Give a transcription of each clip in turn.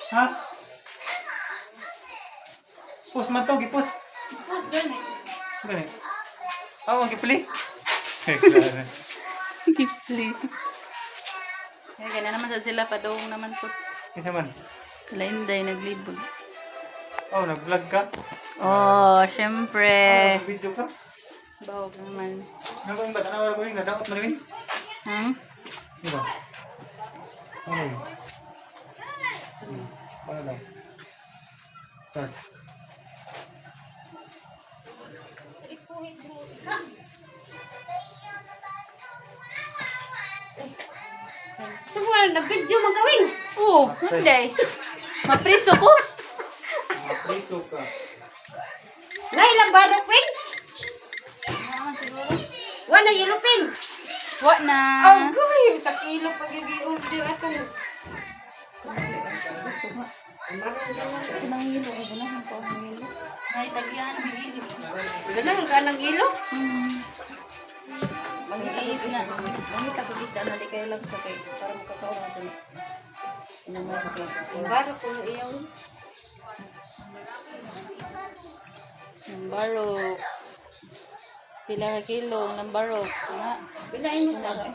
Ha? Pus man to, gipus. Pus gani. Gani. Ang gipli. Gipli. Kaya gana naman sa sila padong naman po. Isa man. Sila Inday naglibog. Oh, nag-vlog ka? Oh, syempre. Video ka? Bawag naman. Nagawin ba? Tanawar ko rin, nadaot mo rin? Di ba? Ano? Ano daw? Start. Semua nag-video magawin. Oo, Inday. Mapriso ko. Dito ka. Nailang barok, Wing. Wala yelupin. Wa na. Oh, goy. Sa kilo pag-i-order ato. Nang hilo ko na ang pangilo. Ay tagyan bigili. Ganang ka ng ilo? Mag-iis na. Mamita ko isda na di kayo lang sa kayo para makakaura natin. Inamay sa kayo. Ang barok ko iyaw. Ng barok. Pila ka kilo ng barok. Nga. Bilain mo sa akin.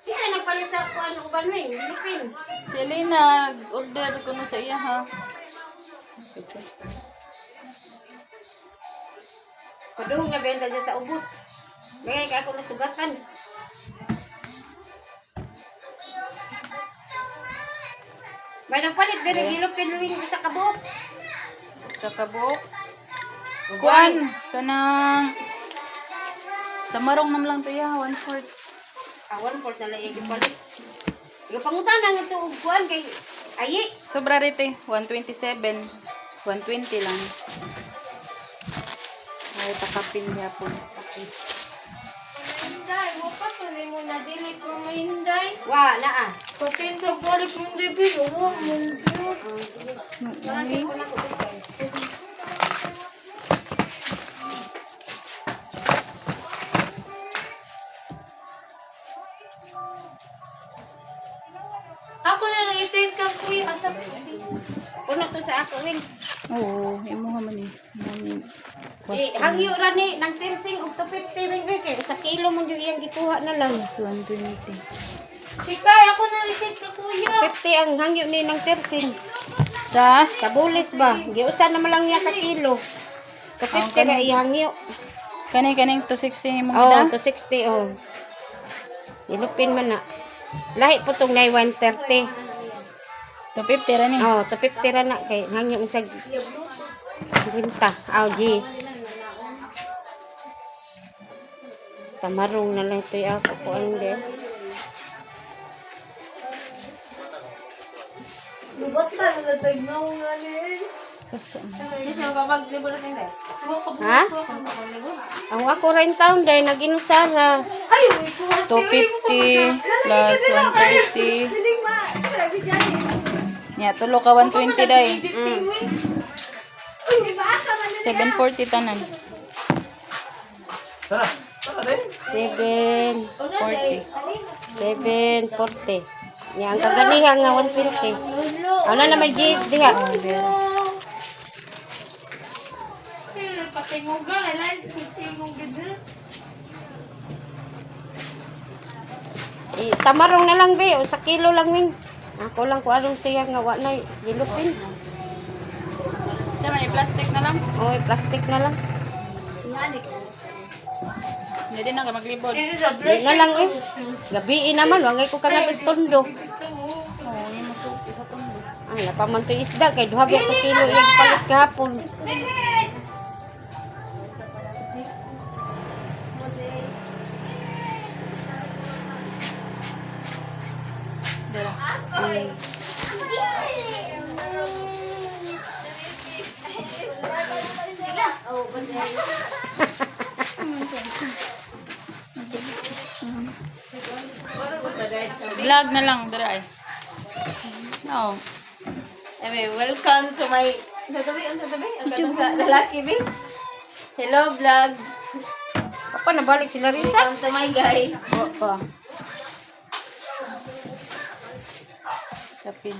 Kaya nagpalit sa kuwan ko ba Wing? Yelupin. Si Elena, order ko no sa iya ha. Padung na benta dyan sa ubos. May ka ako nasugatan. May nagpalit din ang yelupin Wing sa kabuok. Sa kabok. Kuan. Kanang. Tamarong nam lang to ya. 1/4. Awan po na lang yung palit. Yung pangutanan nga ito, kuhan kay Ayi. Sobra rite. 127. 120 lang. Ay, takapin niya po. Hinday, mo pa to ni mo na dili ko may hinday. Wa, naa. Patinda balik mong debil, mo mo. Marasik ko na ko dito. Ako na lang i-send ka kuya asa. Puno to sa ako, Wing. Oo, imo man ni. Hangyo ra ni, nang tirsing og 250 Wing, kay sa kilo mong yung iyang gikuha na lang. 120. Sikay, ako na lang i-send ka kuya. 50 ang hangyo ni nang tirsing. Sa? Tabulis ba? Giusan naman lang niya ka kilo. 250 ra ihangyo. Kaning 260 mo Oh, gida? 260 oh. Ilupin man na. Lahi po tong nay 130. 250 ra ni. Oh, 250 ra na kay hangyo sa 50. Oh, jeez. Tamarong na lang ito ako po ang de. Lubat na sa tagnaw nga ni. Kaso. Ha? Ang ako rin taon dahil nag-inusara. Ay, wait ko. 250 plus 130. Diling ma. Sabi dyan. Nya tulo ka 120 day. Uy, di ba asa man 740 tanan. Tara. Tara din. 740. Yan, ang kaganihan nga 120. Ano na may jeez diha? patingog ka, kailan patingog ganda. Tamarong na lang be, o sa kilo lang Wing. Ako lang ko arong siya nga wa na gilupin. Diyan may plastic na lang. Oy, plastic na lang. Hindi din ako maglibod. This is a Di na lang Gabi naman, wangay ko kagatos tondo. Oo, yun mo to. Isa to. Ay, napaman to isda kay duha ba ko kilo yung palit kahapon. Dala. Vlog na lang, dara ay. No. Anyway, welcome to my... Ang tatabi? Ang katong sa lalaki, B. Hello, vlog. Apa nabalik sila Risa? Welcome to my guys. Opa. Kapin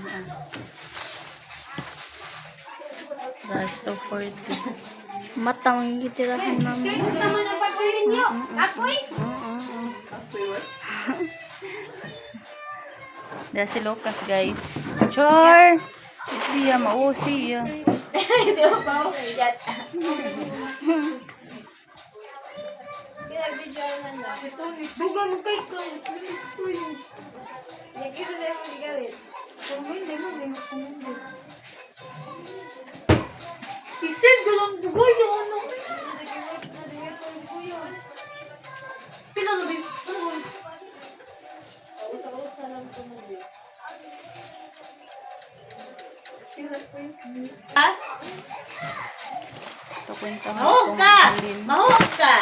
Last of 40. Matang gitirahan namin. Naman ang pagkuhin niyo. Apoy. Dahil si Lucas, guys. Char! Siya, mausi siya. Hindi mo pa ako kayat. Pinag-video na lang. Bugan mo kay ko. Nakita na yung galit. Hindi mo. Isip ko lang bugoy yung ano. Pinalabi. Usa-usa lang tumuloy. Ha? Ito kwentahan Mahog kung ka! alin. Mahog ka!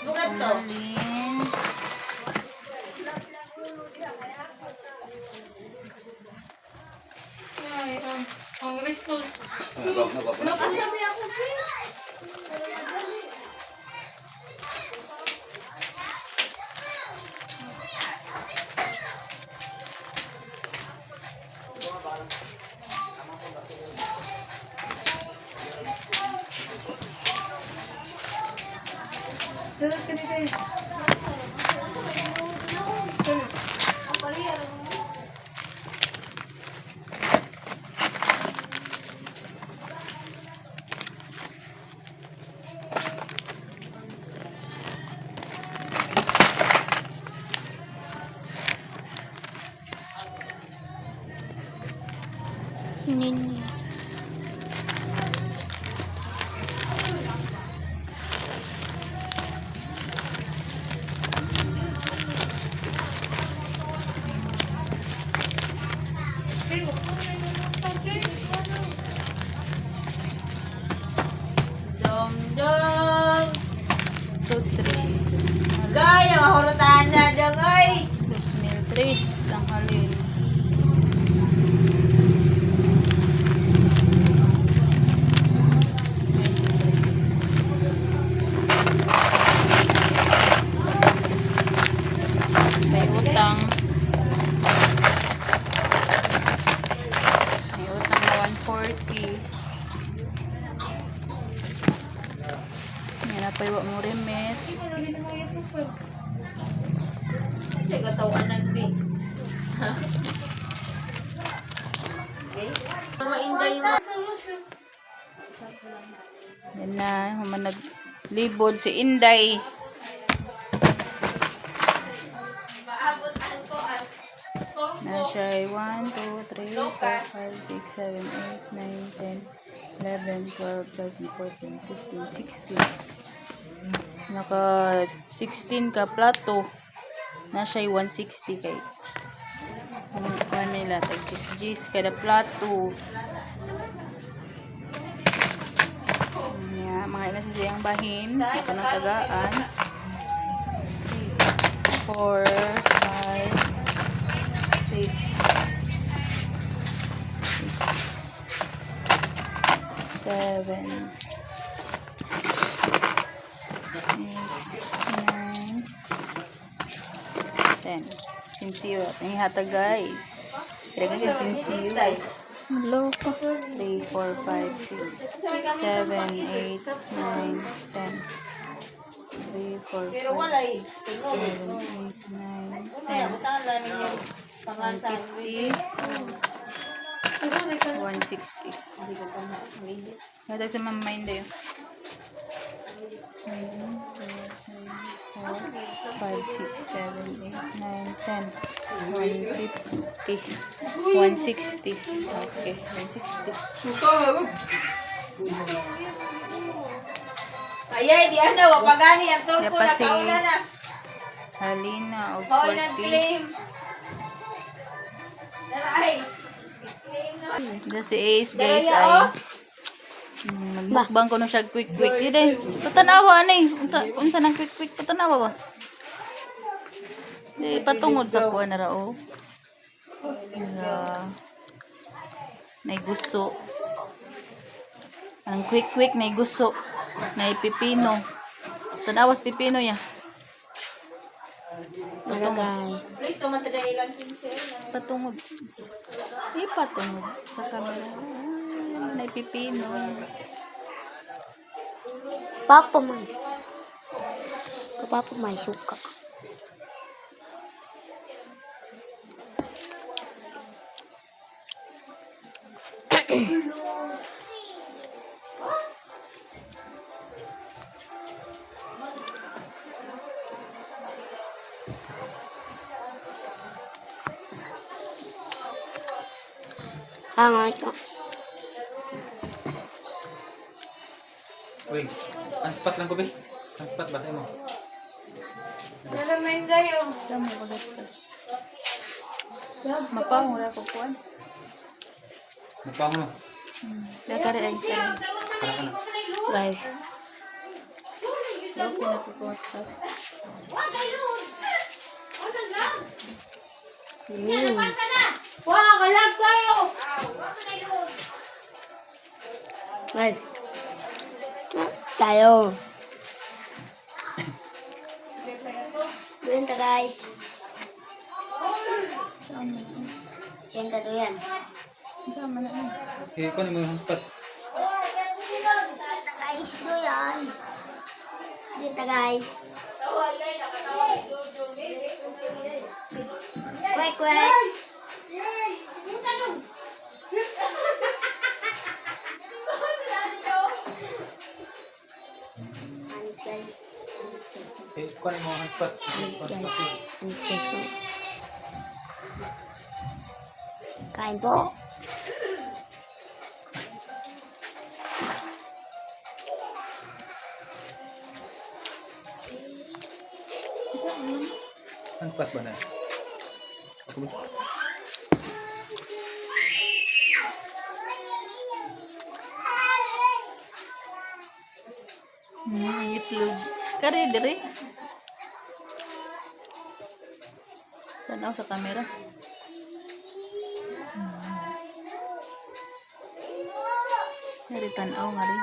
Bukat to. Alin. Ay, ang result. Nakasabi ako. Dapat ka nito eh. Nini. Dong-dong! 2, 3. Gaya, mahurutan na dong, ay! 2,003 ang alin. May utang. May utang na 140. May napaywa mo remit. Kasi katawan ng big. Ha? Okay? Ma-enjoy mo. Yan na, human naglibod si Inday. Na siya ay 1, 2, 3, 4, 5, 6, 7, 8, 9, 10, 11, 12, 13, 14, 15, 16. Naka 16 ka plato. Na siya ay 160 kay. Ano nila, tag-gis kada plato. Yan, mga ina sa siyang bahin. Ito ng tagaan. 4, 5, 6, 7, 8, 9, 10. Sinsiyo. Ang hatag, guys. Kaya ka sinsiyo. Hello pa. 3, 4, 5, 6, 7, 8, 9, 10. 3, 4, 5, 6, 7, 8, 9, 10. Pero wala eh. 10. Utala ninyo. Pangansan. 150. 160. Hatag sa mama Inday. 5, 6, 7, 8, 9, 10. 150. 160. Okay, 160. Ayay, di ano, wapagani ang turko Diba na si- kauna na. Halina o Hoy, 40. nag-claim. Ay, claim na. Diba si Ace, guys, Daya, ay oh. magmukbang ko na siya quick. Di patanawa na eh. Unsa nang quick. Patanawa ba? Di patungod sa kuha na rao. Nay gusto. Ang quick nay gusto. Nay pipino. Tanawas pipino ya. Talagay. Rito man sa ilang 15. Patungod. Patungod. Sa camera. May pipino. Papa man. Papa may suka. Ito. Uy, ang spot lang ko, be. Ang spot, basa mo. Malamay kayo. Sama bagat ka. Mapang wala ko kuan. Nagpamo mo. Dakari ay ka. Para ka na. Guys. Okay na ko kuat ka. Wow, kalag kayo. Guys. Tayo. Doon ta guys. Yan ta doon. Sama na. Okay, kunin mo yung spot. Guys, doon. Dito guys. Kwek kwek. Okay, kunin mo yung spot. Guys. Kain po. Ang spot ba na? Ako ba? Itlog. Kari diri. Tanaw sa camera. Kari tanaw nga rin.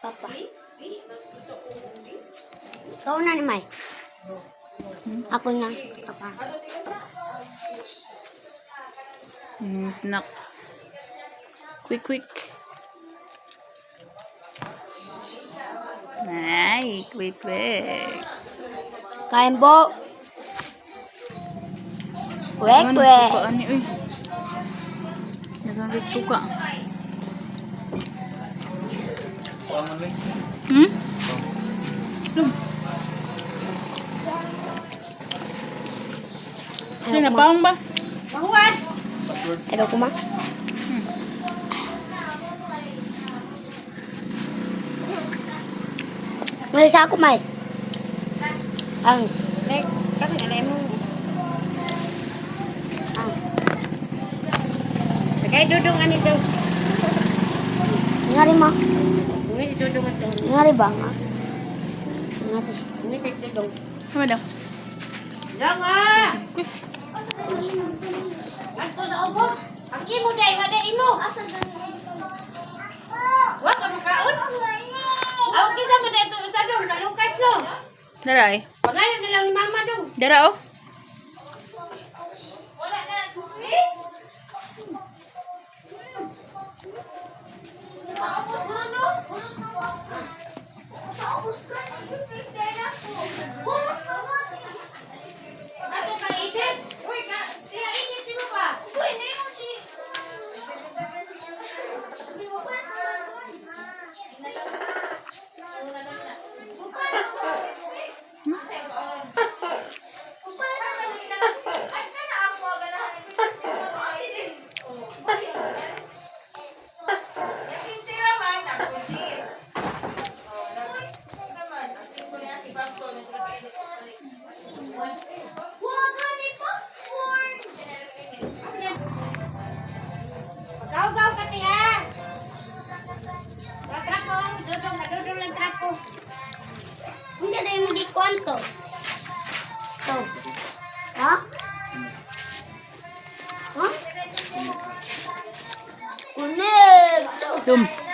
Papa. Kau na ni Mai. Ako na. Papa. Snack. Quick. Ay, quick. Kain po. Kwek Ano, kwek. suka ani, uy. Nagagit suka. Kuha mo, be. Ay, napaong ba? Mahuwan. Password. Pero kuma. Malisa ako, Mai. Ang. Nek, kami na mo. Ang. Kay dudong ani to. Ngari mo. Ngi si dudong ato. Ngari ba nga? Ngari. Ngi si dudong. Sama daw. Dong ah. Quick. Ato sa ubos. Ang imo dai wala imo. Wa ka makaon. Aw kisa mo dai to sa dong sa Lucas no. Dara ay. Pagayon na lang ni mama dong. Dara oh. Ato ka isit. Uy ka, tiya init mo pa. Gaw-gaw ka tiha. Trapo, dudong lang trapo. kanto. To. Ha? Ha? Connect. Dum.